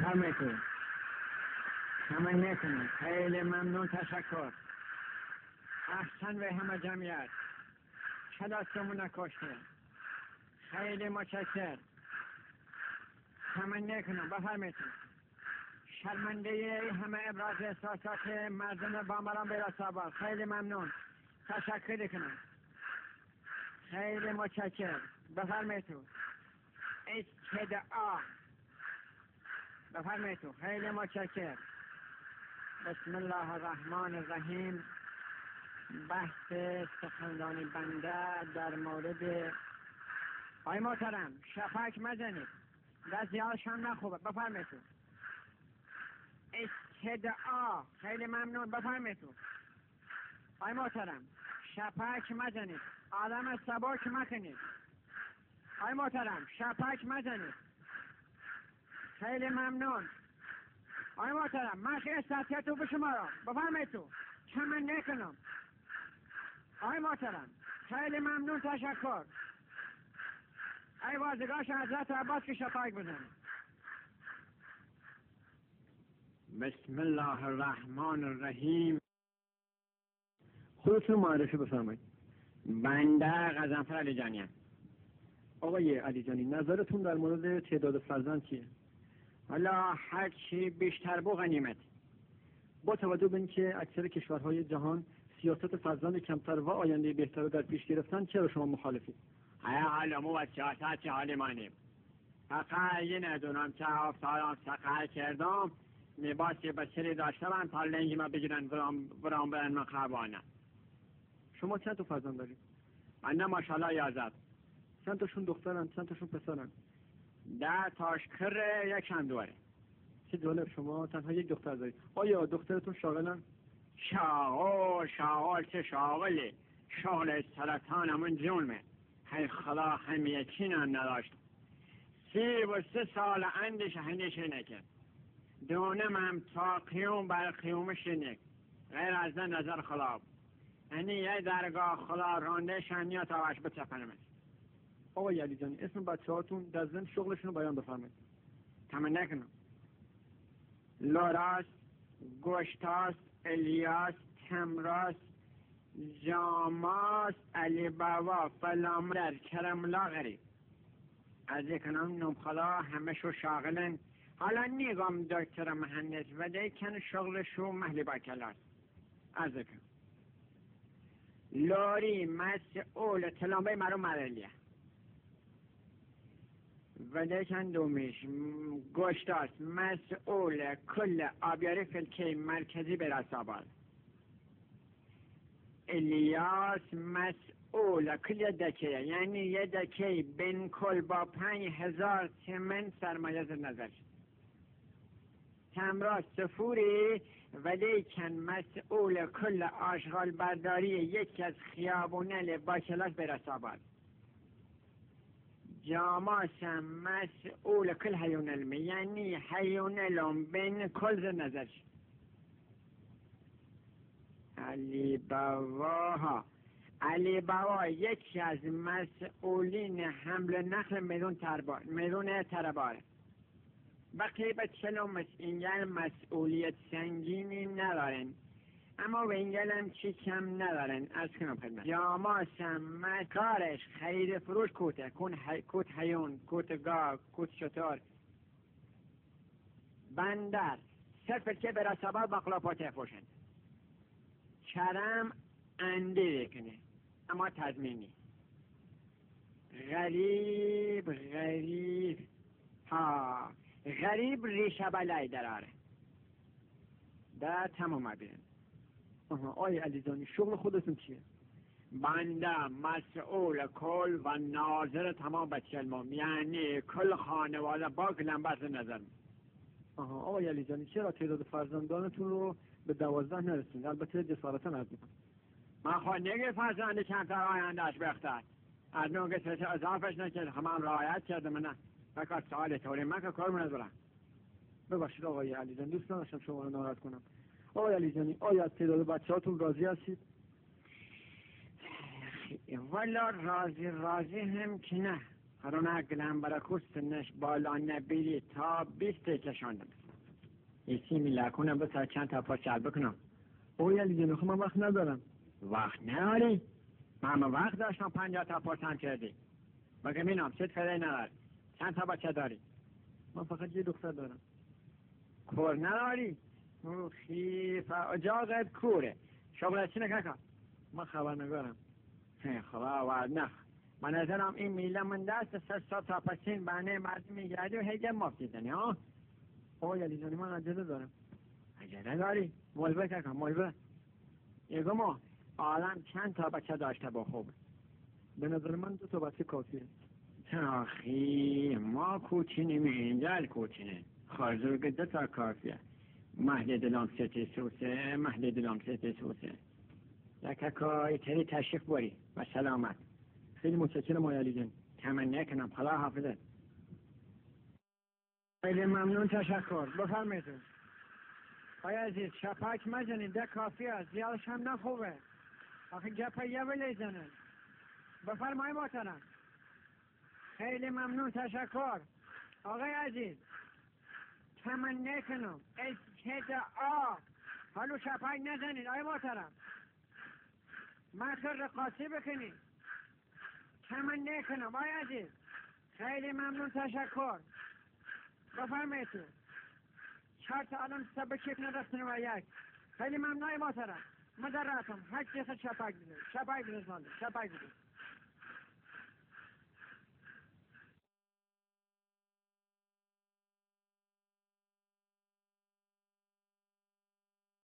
بفرمایید. تمنی کنم. خیلی ممنون، تشکر. احسن به همه جمعیت. کلاسمون نکشته. خیلی متشکر. تمنی کنم. بفرمایید. شرمنده همه ابراز احساسات مردم بامران بیراساباد. خیلی ممنون. تشکر کنم. خیلی متشکر. بفرمایید. استدعا. بفرمایید. خیلی متشکر. بسم الله الرحمن الرحیم. بحث سخنرانی بنده در مورد آی محترم شفق مزنید، دستیارشان نخوبه. بفرمایید. استدعا. خیلی ممنون. بفرمایید. آی محترم شفق مزنید، آدم سبک مکنید. آی محترم شفق مزنید. خیلی ممنون. آی محترم من خیلی سطحیت رو به شما را بفرمایید. تمنی کنم. آی محترم خیلی ممنون، تشکر. ای وازگاش حضرت عباس که شفاق بزنید. بسم الله الرحمن الرحیم. خودتون معرفی بفرمایید. بنده غضنفر علیجانی. آقای علیجانی نظرتون در مورد تعداد فرزند چیه؟ حالا هر چی بیشتر بو غنیمت. با توجه به اینکه اکثر کشورهای جهان سیاست فرزند کمتر و آینده بهتر رو در پیش گرفتن، چرا شما مخالفید؟ حالا مو و سیاست چه حالی مانیم. فقط یه ندونم چه افتادم سقه کردم میباسی بسری داشتم تا لنگی ما بگیرن برام برن مقربانه. شما چند تا فرزند دارید؟ من ماشاءالله 11. چند تاشون دخترن چند تاشون پسرن؟ 10 تاش کره، یک هم دوره. چه جالب، شما تنها یک دختر دارید. آیا دخترتون شاغلن؟ شاغل چه شاغلی؟ شغل سرطانمون جونمه. هی خدا همه چینم نداشت. 33 سال اندش هنیشه نکرد. دونم هم تا قیوم بر قیومش نک. غیر از نظر خدا. یعنی یه درگاه خدا رانده شنیا تا وش بچپنمه. آقای علیجانی اسم بچه هاتون در ضمن شغلشون رو بیان بفرمایید. تمنی کنم. لوراس، گوشتاس، الیاس، تمراس، جاماس، علی بابا، فلامر، کرملا غریب. از یکنم نوم خدا همه شو شاغلن. حالا نیگم دکتر مهندس و دیکن شغلشو محلی با کلاس. از یکن لوری مسئول تلامبه مرو مرالیه و دیکن دومیش گوشتاس مسئول کل آبیاری فلکی مرکزی برسابال. الیاس مسئول کل دکه، یعنی یه دکه بین کل با 5000 تمن سرمایه نظر. تمراس سفوری ولی کن مسئول کل آشغال برداری یکی از خیابونل با کلاس برسابال. جاماس مسئول کل حیونلمی، یعنی حیونلم بین کل نظر. علی بابا یکی از مسئولین حمل نقل میدون ترباره. بقیه به چلومش اینگل مسئولیت سنگینی ندارن، اما به اینگل هم چی کم ندارن. از کنم خدمت جاماس کارش خرید فروش کوته، کوت حیون، کوت گاو، کوت شطور، بندر، صرف که به رسابه بقلاپاته فوشن. چرم انده کنه اما تضمینی. غریب ریشه بلای دراره. ده تمام بیرن. آقای علیجانی شغل خودتون چیه؟ بنده مسئول کل و ناظر تمام بچه علمم، یعنی کل خانواده با گلنبت نظر. آقای علیجانی چرا تعداد فرزندانتون رو به 12 نرسید؟ البته جسارتا عرض میکنم. من خود نگه فرزند کمتر آیندهش بختر از نوع که اضافش نکرد همه رعایت کردم. نه فقط سوال طوری من که کار ندارم. ببخشید آقای علیجانی، دوست نداشتم شما رو ناراحت کنم. آقای علیجانی آیا تعداد بچه‌هاتون راضی هستید؟ والا راضی هم که نه. هر نقلم برای کستنش بالا نبیری تا 20 کشاندم. ایسی میله کنم بسر چند تا پاس شل بکنم. اوی علی جان خب من وقت ندارم. وقت نداری؟ من وقت داشتم 50 تا پاس هم کردی. بگم اینم ست فره نداری. چند تا بچه داری؟ من فقط یه دختر دارم. کور نداری؟ خیفه اجاقت کوره. شغل چی نکن؟ من خبرنگارم. خدا ورد نخ. من نظرم این میله من دست 3 تا پسین بانه مردم میگردی و هیگه مفتی زنی ها؟ اوی علی جان من عجله دارم. عجله داری؟ ملبه کن ملبه. یکو ما آدم چند تا بچه داشته با خوب؟ به نظر من 2 تا بچه کافیه. آخی ما کوچینیم اینجا کوچینه. خارجو 2 تا کافیه. مهل دلم ستی سوسه مهل دلم ستی سوسه. لکه تری تشریف باری و سلامت. خیلی متشکرم آقای علی جان. تمنی کنم خدا حافظت. خیلی ممنون تشکر. بفرمایید. آقای عزیز شپک مزنید ده کافی است. زیادش هم نخوبه. آخه گپه یه ولی زنن. بفرمایید محترم. خیلی ممنون تشکر. آقای عزیز تمنی کنم استدعا حالو شپک نزنید آقای محترم. متن رقاصی بکنید. تمنی کنم آقای عزیز. خیلی ممنون تشکر. بفرمایید. 4 تا الان سبکیک ندستن و 1. خیلی ممنون آقای محترم. مذراتم 8 شپک بزنید. شپک بزنید.